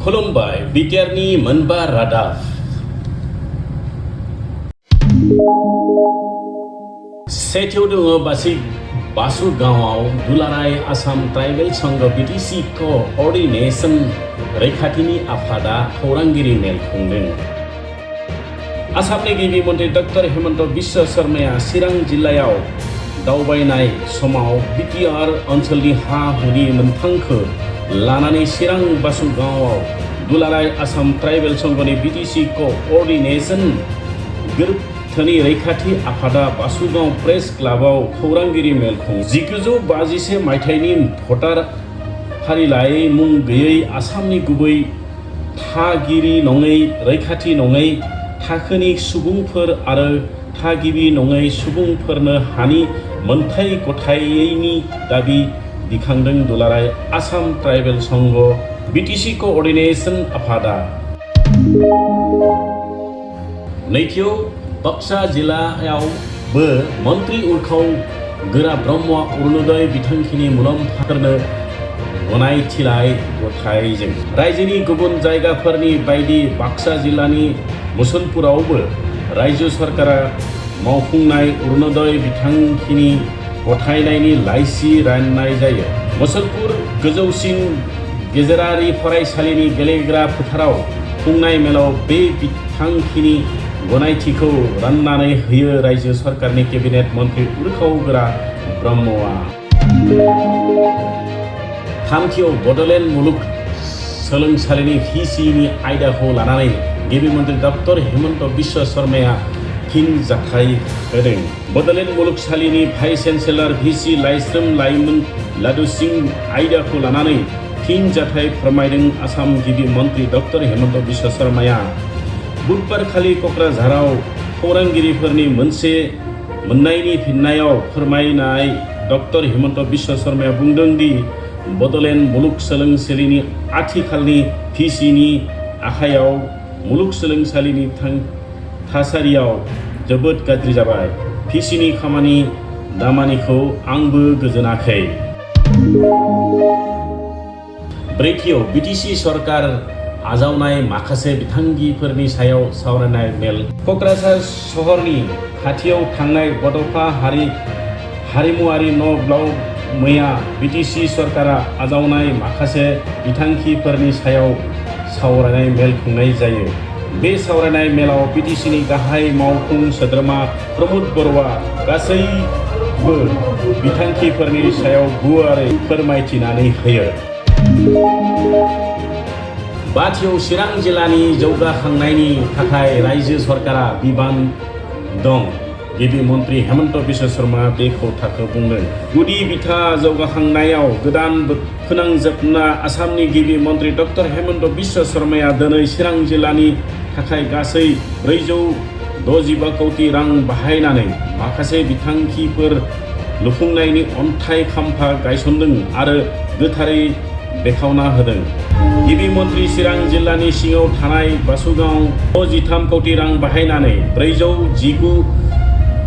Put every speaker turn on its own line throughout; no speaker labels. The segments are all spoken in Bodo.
खुलुमबाय BTR नि मोनबा रादाब। सेथियाव दङ बासुगावआव दुलाराय आसाम ट्राइबेल संघ BTC कोअर्डिनेशन रैखाथिनि आफादा खौरांगिरि मेल खुंदों। आसामनि गिबि मन्थ्रि डक्टर हेमन्त बिश्व शर्माया चिरां जिल्लायाव दावबायनाय समाव BTR ओनसोलनि हा-हुनि मोनथांखो लानानै चिरां बासुगावआव दुलाराय आसाम ट्राइबेल संघनि BTC कोअर्डिनेशन गोरोबथानि रैखाथि आफादा बासुगाव प्रेस क्लाबाव खौरांगिरि मेल खुङो। 1951 मायथाइनि भटार फारिलाइ मुं गैयै आसामनि गुबै थागिरि नङै रैखाथि नङै थाखोनि सुबुंफोर आरो थागिबि नङै सुबुंफोरनो हानि मोनथाय गथायैनि दाबि दिखांदों दुलाराय आसाम ट्राइबेल संघ BTC कोअर्डिनेशन आफादा। नैथियाव बाक्सा जिल्लायावबो मन्त्रि उर्खाव गोरा ब्रह्मआ अरुणोदय बिथांखिनि मुलाम्फाफोरनो गनायथिलाय गथायजों। रायजोनि गुबुन जायगाफोरनि बायदि बाक्सा जिल्लानि मुसलपुरावबो रायजो सरकारा मावफुंनाय अरुणोदय बिथांखिनि गथायनायनि लाइसि राननाय जायो। मुसलपुर गोजौसिन गेजेरारि फरायसालिनि गेलेग्रा फोथाराव खुंनाय मेलाव बे बिथांखिनि गनायथिखौ राननानै होयो रायजो सरकारनि केबिनेट मन्त्रि उर्खाव गोरा ब्रह्मआ। थामथियाव बड'लेण्ड मुलुग सोलोंसालिनि VC नि आयदाखौ लानानै गिबि मन्थ्रि डक्टर हेमन्त बिश्व शर्माया फिनजाथाय होदों। बड'लेण्ड मुलुगसालिनि भाइस चेन्सेलर VC लाइस्रोम लाइमोन लादुसिं आयदाखौ लानानै फिनजाथाय फोरमायदों। आसाम गिबि मन्थ्रि डक्टर हेमन्त बिश्व शर्माया बुधबारखालि क'क्राझाराव खौरांगिरिफोरनि मोननायनि फिननायाव फोरमायनाय डक्टर हेमन्त बिश्व शर्माया बुंदों दि बड'लेण्ड मुलुगसोलोंसालिनि आथिखालनि VC नि आखायाव मुलुगसोलोंसालिनि थासारियाव जोबोद गाज्रि जाबाय। VC नि खामानि दामानिखौ आंबो गोजोनाखै। ब्रैथियाव BTC सरकार आजावनाय माखासे बिथांखिफोरनि सायाव सावरायनाय मेल। क'क्राझार सहरनि खाथियाव थानाय बड'फा हारिमुआरि न' ब्लकआव मैया BTC सरकारा आजावनाय माखासे बिथांखिफोरनि सायाव सावरायनाय मेल खुंनाय जायो। बे सावरायनाय मेलाव BTC नि गाहाय मावफुं सोद्रोमा प्रमद बर'आ गासैबो बिथांखिफोरनि सायाव गुवारै फोरमायथिनानै होयो। बाथियाव चिरां जिल्लानि जौगाखांनायनि थाखाय रायजो सरकारा बिबान दं। गिबि मन्त्रि हेमन्त बिश्व शर्मा बे खोथाखौ बुंदों। गुदि बिथा जौगाखांनायाव गोदान फोनांजाबना आसामनि गिबि मन्त्रि डक्टर हेमन्त बिश्व शर्माया दिनै चिरां जिल्लानि थाखाय गासै 465 कौटि रां बाहायनानै माखासे बिथांखिफोर लुफुंनायनि अन्थाइ खाम्फा गायसनदों आरो गोथारै बेखेवना होदों। गिबि मन्त्रि चिरां जिल्लानि सिङाव थानाय बासुगाव 113 कौटि रां बाहायनानै 419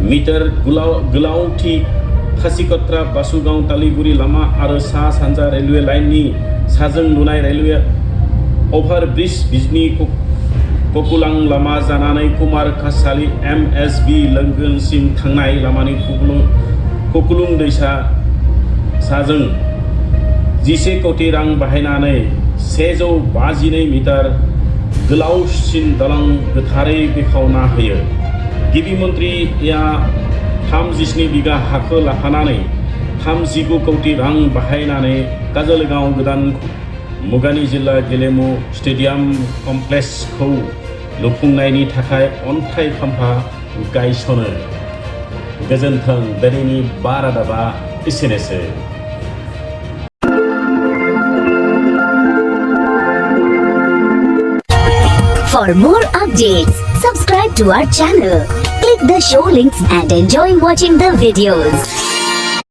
मिटार गोलावथि खासिकत्रा बासुगाव तालिगुरि लामा आरो सा-सानजा रेलवे लाइननि साजों लुनाय रेलवे अभारब्रिज बिजनि ककुलां लामा जानानै कुमार कासालि MSB लोंगोनसिम थांनाय लामानि ककुलुं दैसा साजों 11 कौटि रां बाहायनानै 152 मिटार गोलावसिन दालां गोथारै बेखेवना होयो। गिबि मन्थ्रिया 37 बिगा हाखौ लाफानानै 39 कौटि रां बाहायनानै काजलगांव गोदान मुगानि जिल्ला गेलेमु स्टेडियाम कमप्लेक्सखौ लुफुंनायनि थाखाय अन्थाइ खाम्फा गायसनो। गोजोन्थों। दिनैनि रादाबा एसेनोसै।
For more updates, subscribe to our channel, click the show links and enjoy watching the videos.